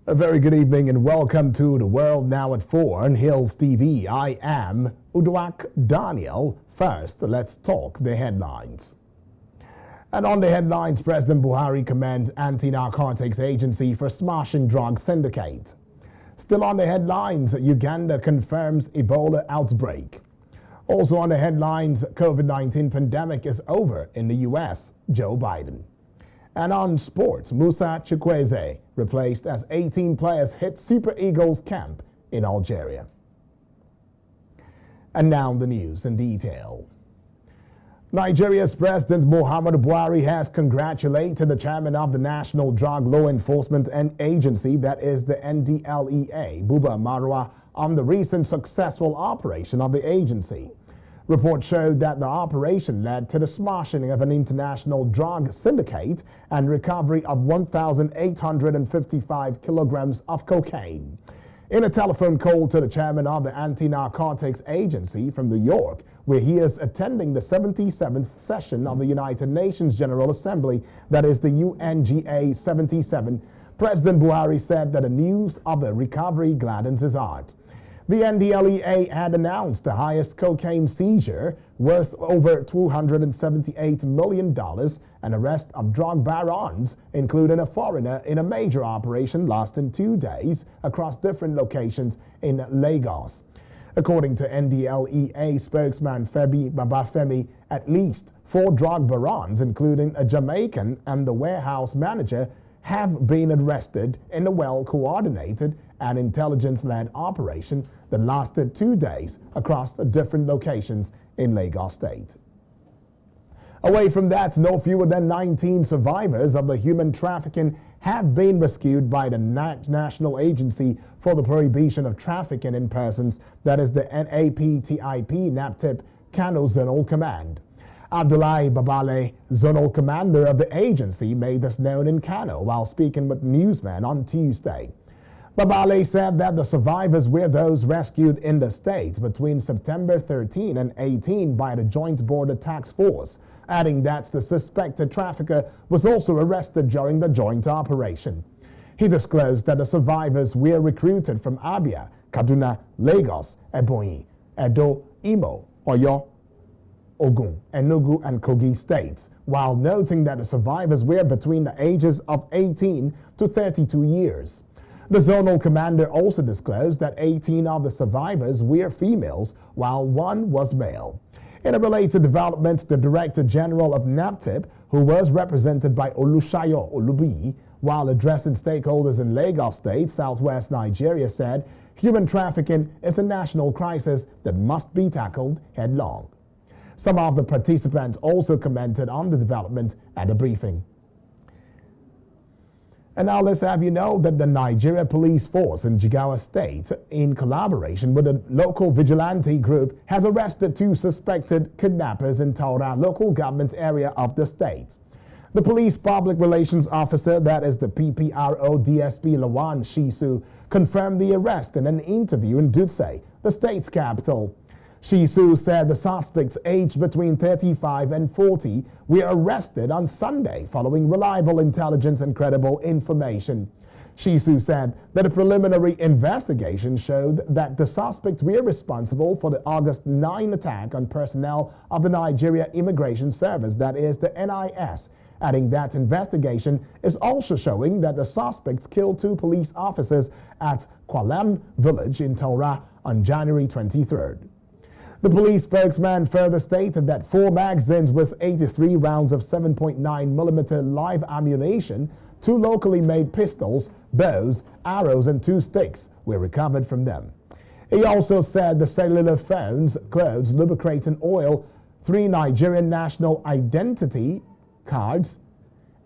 A very good evening and welcome to The World Now at 4 on Hills TV. I am Uduak Daniel. First, let's talk the headlines. And on the headlines, President Buhari commends Anti-Narcotics Agency for smashing drug syndicate. Still on the headlines, Uganda confirms Ebola outbreak. Also on the headlines, COVID-19 pandemic is over in the U.S., Joe Biden. And on sports, Musa Chukwueze replaced as 18 players hit Super Eagles camp in Algeria. And now the news in detail. Nigeria's President Muhammadu Buhari has congratulated the chairman of the National Drug Law Enforcement Agency, that is the NDLEA, Buba Marwa, on the recent successful operation of the agency. Reports showed that the operation led to the smashing of an international drug syndicate and recovery of 1,855 kilograms of cocaine. In a telephone call to the chairman of the Anti-Narcotics Agency from New York, where he is attending the 77th session of the United Nations General Assembly, that is the UNGA 77, President Buhari said that the news of the recovery gladdens his heart. The NDLEA had announced the highest cocaine seizure worth over $278 million and arrest of drug barons, including a foreigner, in a major operation lasting 2 days across different locations in Lagos. According to NDLEA spokesman Febi Babafemi, at least 4 drug barons, including a Jamaican and the warehouse manager, have been arrested in a well-coordinated and intelligence-led operation that lasted 2 days across the different locations in Lagos State. Away from that, no fewer than 19 survivors of the human trafficking have been rescued by the National Agency for the Prohibition of Trafficking in Persons, that is the NAPTIP Kano Zonal Command. Abdullahi Babale, Zonal Commander of the agency, made this known in Kano while speaking with newsmen on Tuesday. Babale said that the survivors were those rescued in the state between September 13 and 18 by the Joint Border Task Force, adding that the suspected trafficker was also arrested during the joint operation. He disclosed that the survivors were recruited from Abia, Kaduna, Lagos, Ebonyi, Edo, Imo, Oyo, Ogun, Enugu, and Kogi states, while noting that the survivors were between the ages of 18 to 32 years. The zonal commander also disclosed that 18 of the survivors were females, while 1 was male. In a related development, the Director General of NAPTIP, who was represented by Olushayo Olubiyi, while addressing stakeholders in Lagos State, southwest Nigeria, said human trafficking is a national crisis that must be tackled headlong. Some of the participants also commented on the development at the briefing. And now let's have you know that the Nigeria Police Force in Jigawa State, in collaboration with a local vigilante group, has arrested 2 suspected kidnappers in Taura local government area of the state. The police public relations officer, that is the PPRO DSP Lawan Shisu, confirmed the arrest in an interview in Dutse, the state's capital. Shisu said the suspects, aged between 35 and 40, were arrested on Sunday following reliable intelligence and credible information. Shisu said that a preliminary investigation showed that the suspects were responsible for the August 9 attack on personnel of the Nigeria Immigration Service, that is the NIS, adding that investigation is also showing that the suspects killed 2 police officers at Kwalem village in Taura on January 23rd. The police spokesman further stated that 4 magazines with 83 rounds of 7.9mm live ammunition, 2 locally made pistols, bows, arrows, and 2 sticks were recovered from them. He also said the cellular phones, clothes, lubricating oil, 3 Nigerian national identity cards,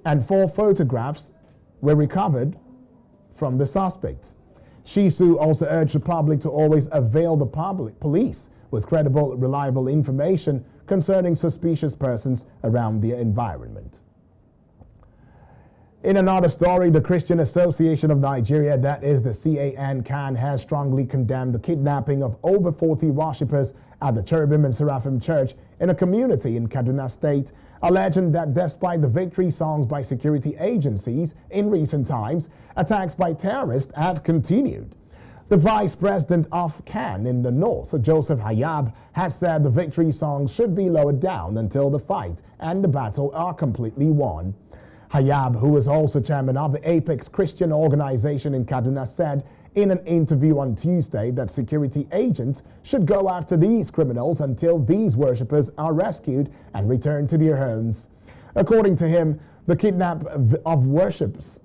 and 4 photographs were recovered from the suspects. Shisu also urged the public to always avail the police with credible, reliable information concerning suspicious persons around their environment. In another story, the Christian Association of Nigeria, that is the CAN, has strongly condemned the kidnapping of over 40 worshippers at the Cherubim and Seraphim Church in a community in Kaduna State, alleging that despite the victory songs by security agencies in recent times, attacks by terrorists have continued. The vice president of CAN in the north, Joseph Hayab, has said the victory songs should be lowered down until the fight and the battle are completely won. Hayab, who is also chairman of the Apex Christian Organization in Kaduna, said in an interview on Tuesday that security agents should go after these criminals until these worshippers are rescued and returned to their homes. According to him, the kidnap of worshippers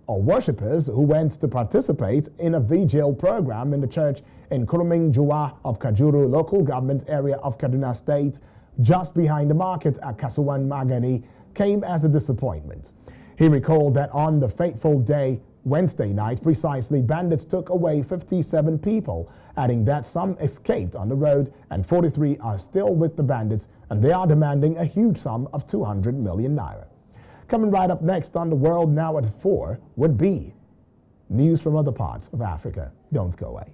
who went to participate in a vigil program in the church in Kurumin-Juwa of Kajuru local government area of Kaduna State, just behind the market at Kasuwan Magani, came as a disappointment. He recalled that on the fateful day, Wednesday night, precisely, bandits took away 57 people, adding that some escaped on the road and 43 are still with the bandits, and they are demanding a huge sum of 200 million naira. Coming right up next on The World Now at 4 would be news from other parts of Africa. Don't go away.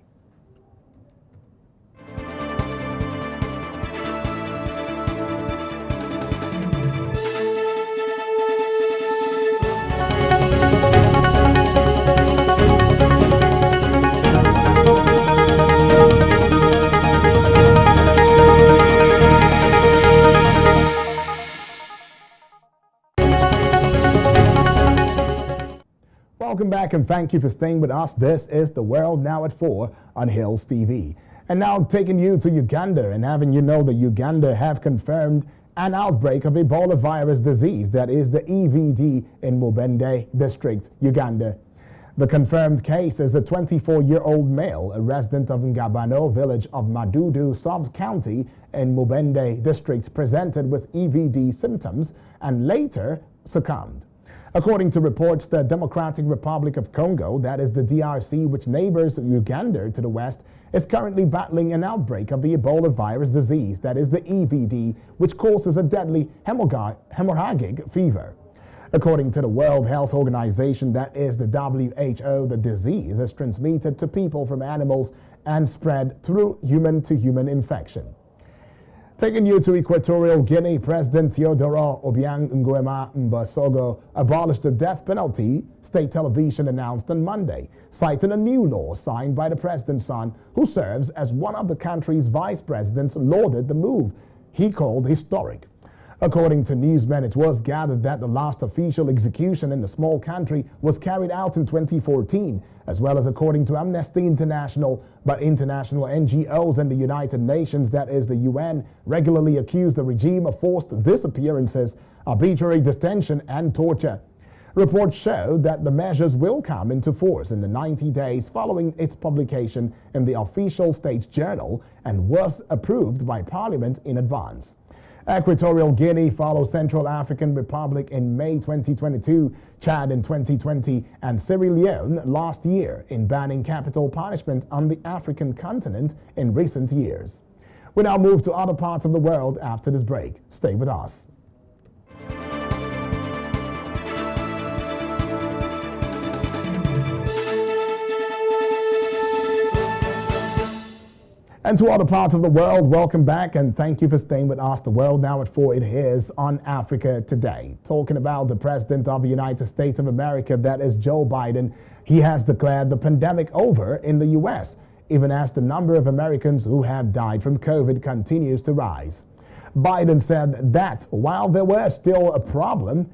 Welcome back and thank you for staying with us. This is The World Now at 4 on Hills TV. And now taking you to Uganda and having you know that Uganda have confirmed an outbreak of Ebola virus disease, that is the EVD, in Mubende district, Uganda. The confirmed case is a 24-year-old male, a resident of Ngabano village of Madudu sub-county in Mubende district, presented with EVD symptoms and later succumbed. According to reports, the Democratic Republic of Congo, that is the DRC, which neighbors Uganda to the west, is currently battling an outbreak of the Ebola virus disease, that is the EVD, which causes a deadly hemorrhagic fever. According to the World Health Organization, that is the WHO, the disease is transmitted to people from animals and spread through human-to-human infection. Taking you to Equatorial Guinea, President Teodoro Obiang Nguema Mbasogo abolished the death penalty, state television announced on Monday, citing a new law signed by the president's son, who serves as one of the country's vice presidents, lauded the move he called historic. According to newsmen, it was gathered that the last official execution in the small country was carried out in 2014, as well as according to Amnesty International, but international NGOs and the United Nations, that is the UN, regularly accuse the regime of forced disappearances, arbitrary detention and torture. Reports show that the measures will come into force in the 90 days following its publication in the official state journal and was approved by Parliament in advance. Equatorial Guinea follows Central African Republic in May 2022, Chad in 2020, and Sierra Leone last year in banning capital punishment on the African continent in recent years. We now move to other parts of the world after this break. Stay with us. And to other parts of the world, welcome back and thank you for staying with us. The World Now at 4, it is on Africa Today. Talking about the President of the United States of America, that is Joe Biden. He has declared the pandemic over in the U.S., even as the number of Americans who have died from COVID continues to rise. Biden said that while there was still a problem,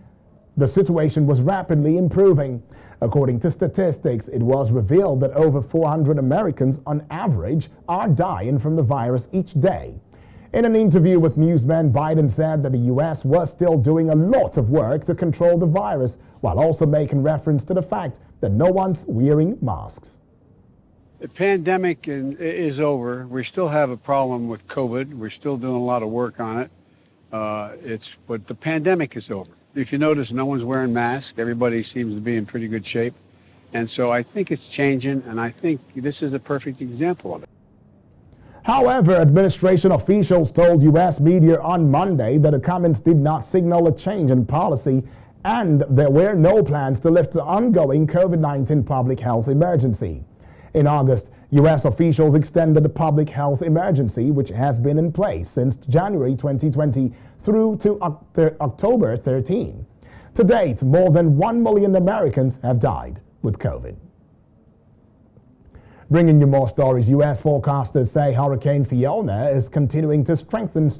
the situation was rapidly improving. According to statistics, it was revealed that over 400 Americans on average are dying from the virus each day. In an interview with newsmen, Biden said that the U.S. was still doing a lot of work to control the virus, while also making reference to the fact that no one's wearing masks. The pandemic is over. We still have a problem with COVID. We're still doing a lot of work on it. But the pandemic is over. If you notice, no one's wearing masks. Everybody seems to be in pretty good shape. And so I think it's changing, and I think this is a perfect example of it. However, administration officials told U.S. media on Monday that the comments did not signal a change in policy and there were no plans to lift the ongoing COVID-19 public health emergency. In August, U.S. officials extended the public health emergency, which has been in place since January 2020 through to October 13. To date, more than 1 million Americans have died with COVID. Bringing you more stories, U.S. forecasters say Hurricane Fiona is continuing to strengthen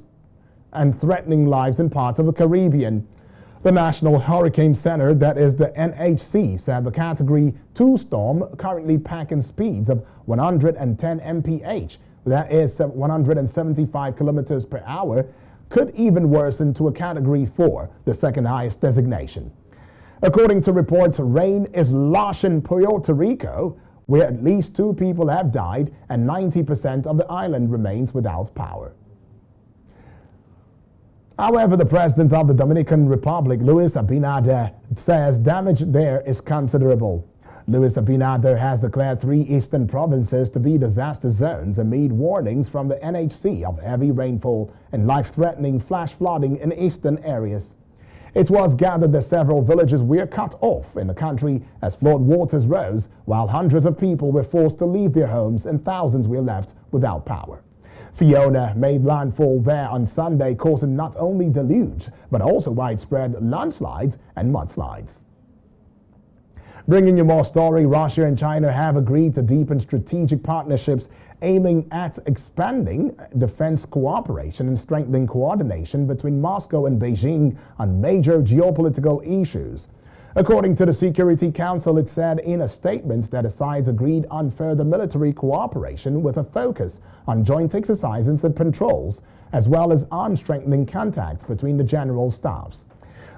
and threatening lives in parts of the Caribbean. The National Hurricane Center, that is the NHC, said the Category 2 storm, currently packing speeds of 110 mph, that is 175 kilometers per hour, could even worsen to a Category 4, the second highest designation. According to reports, rain is lush in Puerto Rico, where at least 2 people have died and 90% of the island remains without power. However, the president of the Dominican Republic, Luis Abinader, says damage there is considerable. Luis Abinader has declared 3 eastern provinces to be disaster zones amid warnings from the NHC of heavy rainfall and life-threatening flash flooding in eastern areas. It was gathered that several villages were cut off in the country as flood waters rose, while hundreds of people were forced to leave their homes and thousands were left without power. Fiona made landfall there on Sunday, causing not only deluge, but also widespread landslides and mudslides. Bringing you more story, Russia and China have agreed to deepen strategic partnerships aiming at expanding defense cooperation and strengthening coordination between Moscow and Beijing on major geopolitical issues. According to the Security Council, it said in a statement that the sides agreed on further military cooperation with a focus on joint exercises and patrols, as well as on strengthening contacts between the general staffs.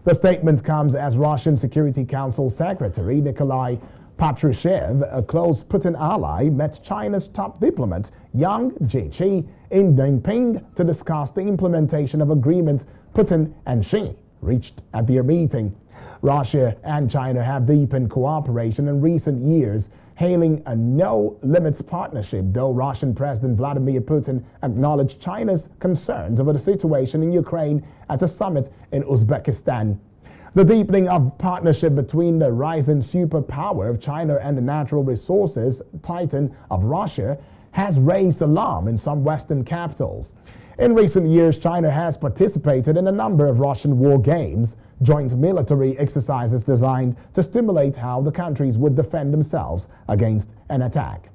The statement comes as Russian Security Council Secretary Nikolai Patrushev, a close Putin ally, met China's top diplomat Yang Jiechi in Nanping to discuss the implementation of agreements Putin and Xi reached at their meeting. Russia and China have deepened cooperation in recent years, hailing a no-limits partnership, though Russian President Vladimir Putin acknowledged China's concerns over the situation in Ukraine at a summit in Uzbekistan. The deepening of partnership between the rising superpower of China and the natural resources titan of Russia has raised alarm in some Western capitals. In recent years, China has participated in a number of Russian war games, joint military exercises designed to stimulate how the countries would defend themselves against an attack.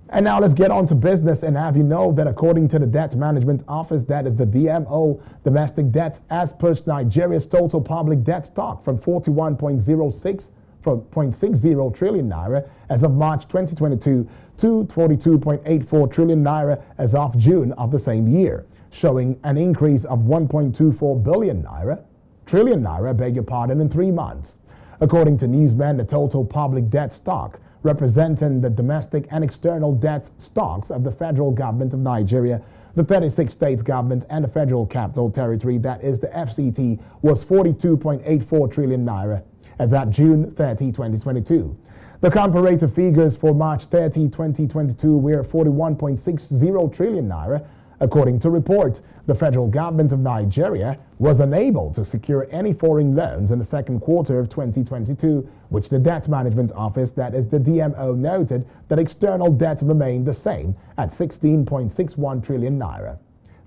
And now let's get on to business and have you know that according to the Debt Management Office, that is the DMO, domestic debt has pushed Nigeria's total public debt stock from 41.60 trillion naira as of March 2022 to 42.84 trillion naira as of June of the same year, showing an increase of 1.24 trillion naira, beg your pardon, in 3 months. According to Newsman, the total public debt stock, representing the domestic and external debt stocks of the federal government of Nigeria, the 36 state government, and the Federal Capital Territory, that is the FCT, was 42.84 trillion naira as at June 30, 2022. The comparative figures for March 30, 2022 were 41.60 trillion naira. According to reports, the federal government of Nigeria was unable to secure any foreign loans in the second quarter of 2022, which the Debt Management Office, that is the DMO, noted that external debt remained the same at 16.61 trillion naira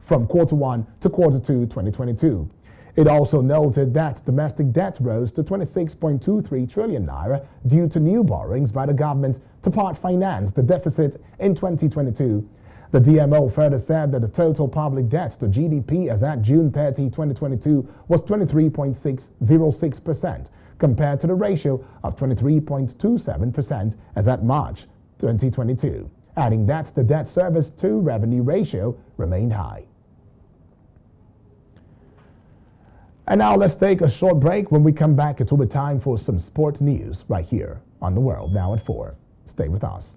from quarter 1 to quarter 2, 2022. It also noted that domestic debt rose to 26.23 trillion naira due to new borrowings by the government to part finance the deficit in 2022. The DMO further said that the total public debt to GDP as at June 30, 2022 was 23.606% compared to the ratio of 23.27% as at March 2022, adding that the debt service to revenue ratio remained high. And now let's take a short break. When we come back, it will be time for some sport news right here on The World Now at 4. Stay with us.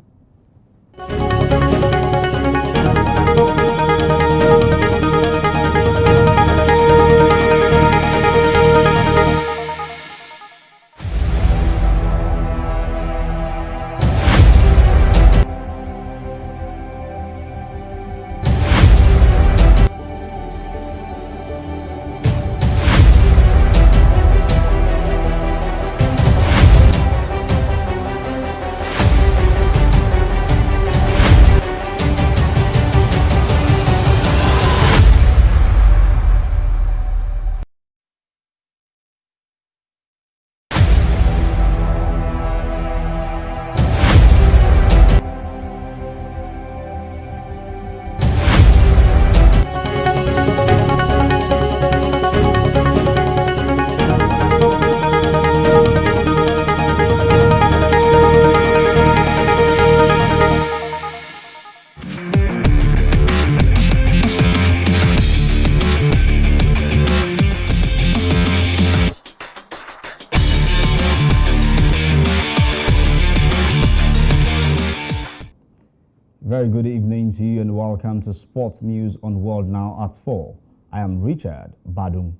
Very good evening to you and welcome to Sports News on World Now at 4. I am Richard Badum.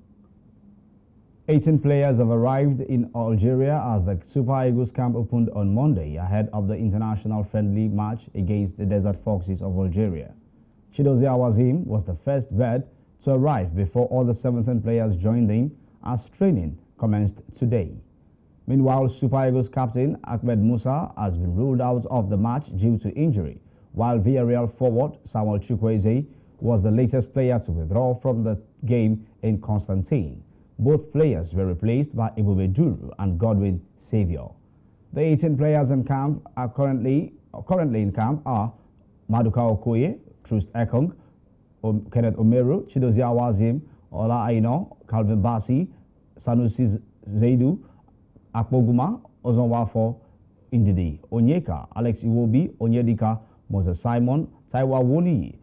18 players have arrived in Algeria as the Super Eagles camp opened on Monday ahead of the international friendly match against the Desert Foxes of Algeria. Chidozia Wazim was the first bird to arrive before all the 17 players joined him as training commenced today. Meanwhile, Super Eagles captain Ahmed Musa has been ruled out of the match due to injury, while Villarreal forward Samuel Chukwueze was the latest player to withdraw from the game in Constantine. Both players were replaced by Ebube Duru and Godwin Saviour. The 18 players in camp are currently in camp are Maduka Okoye, Trust Ekong, Kenneth Omeru, Chidozia Wazim, Ola Aino, Calvin Bassi, Sanusi Zaidu, Akpoguma, Ozonwafo, Indidi, Onyeka, Alex Iwobi, Onyedika, Moses Simon, Taiwa Woni,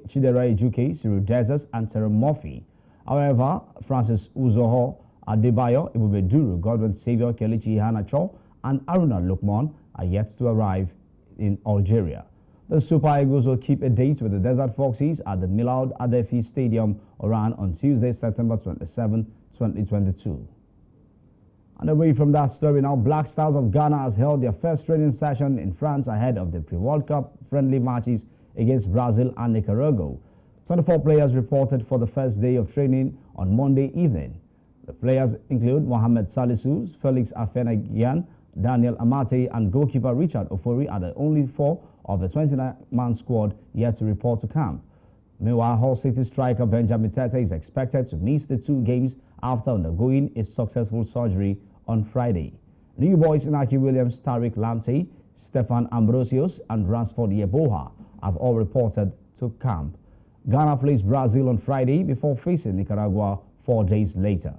Chidera Ejuke, Cyril Dezers, and Terry Murphy. However, Francis Uzoho, Adebayo, Ebube Duru, Godwin Saviour, Kelechi Iheanacho, and Aruna Lukman are yet to arrive in Algeria. The Super Eagles will keep a date with the Desert Foxes at the Milad Adefi Stadium, Oran, on Tuesday, September 27, 2022. And away from that story now, Black Stars of Ghana has held their first training session in France ahead of the pre-World Cup friendly matches against Brazil and Nicaragua. 24 players reported for the first day of training on Monday evening. The players include Mohamed Salisu, Felix Afenagian, Daniel Amate, and goalkeeper Richard Ofori are the only 4 of the 29-man squad yet to report to camp. Meanwhile, Hull City striker Benjamin Tete is expected to miss the 2 games after undergoing a successful surgery on Friday. New boys Inaki Williams, Tariq Lamptey, Stefan Ambrosius, and Ransford Yeboah have all reported to camp. Ghana plays Brazil on Friday before facing Nicaragua 4 days later.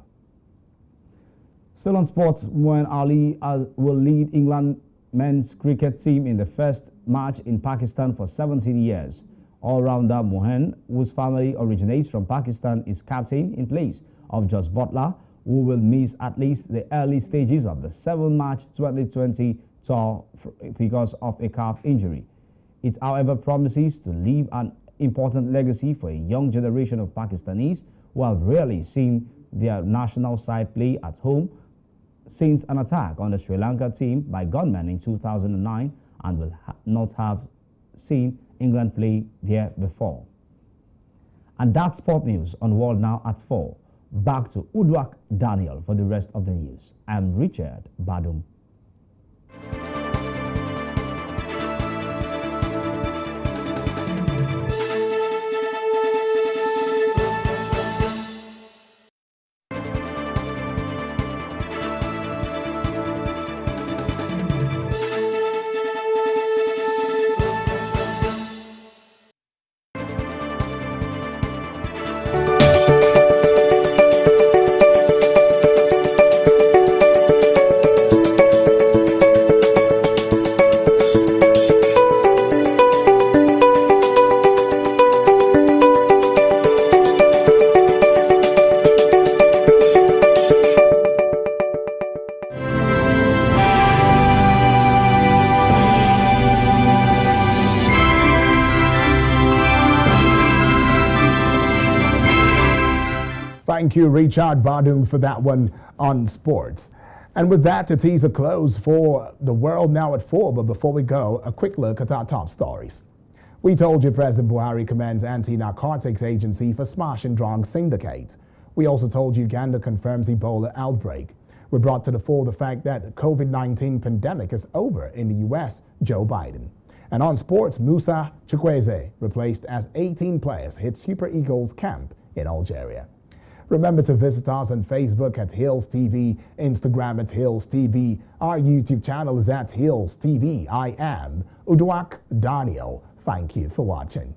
Still on sports, Moeen Ali will lead England men's cricket team in the first match in Pakistan for 17 years. All-rounder Moeen, whose family originates from Pakistan, is captain in place of Jos Buttler, who will miss at least the early stages of the 7-match 2020 tour because of a calf injury. It, however, promises to leave an important legacy for a young generation of Pakistanis who have rarely seen their national side play at home since an attack on the Sri Lanka team by gunmen in 2009 and will not have seen England play there before. And that's sport news on World Now at 4. Back to Udwak Daniel for the rest of the news. I'm Richard Badum. Thank you, Richard Badung, for that one on sports. And with that, it is a close for the World Now at 4. But before we go, a quick look at our top stories. We told you President Buhari commends anti-narcotics agency for smashing drug syndicate. We also told you Uganda confirms Ebola outbreak. We brought to the fore the fact that COVID-19 pandemic is over in the U.S., Joe Biden. And on sports, Musa Chukwueze, replaced as 18 players, hit Super Eagles camp in Algeria. Remember to visit us on Facebook at Hills TV, Instagram at Hills TV. Our YouTube channel is at Hills TV. I am Udwak Daniel. Thank you for watching.